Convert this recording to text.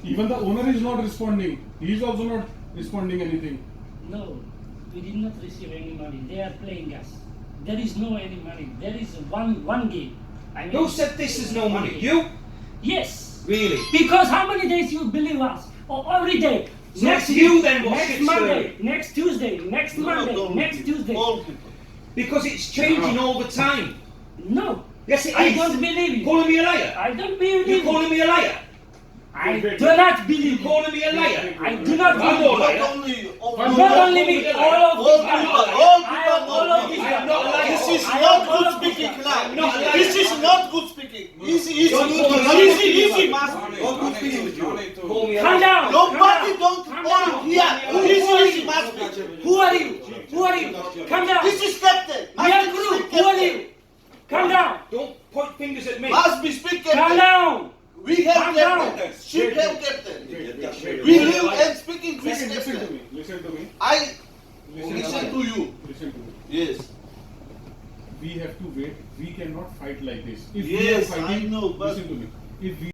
Even the owner is not responding. He is also not responding anything. No, we did not receive any money. They are playing us. There is no any money. There is one game. I mean, Who said this is no money? You? Yes. Really? Because how many days you believe us? Oh, every day. So it's you then what next shit's Monday, stirring? next Tuesday, next Monday, next Tuesday. Because it's changing all the time. No. Yes, it is. I don't believe you. Calling me a liar? I don't believe You're you. calling me a liar? I do not believe You're you. calling me a liar? I do not I'm believe not a you. liar. Not only me, all of these guys. I am all of these I am guys. not a liar. This is I am not all good of these speaking guys. now. not a liar. This is not good speaking. Easy. Don't call me Easy. Call me a Calm liar. down. Nobody Calm don't down. on here. Easy. Who are you? Who are you? Come down. This is captain. We are crew. Who are you? Come down. Don't point fingers at me. Must be speak Come captain. down. We have Calm down. captain. Ship have captain. We We live and speaking with Second, listen to captain. me. Listen to me. I Listen listen to you. Listen to me. Yes. We have to wait. We cannot fight like this. If Yes, we are I fighting, know, but- listen to me. If we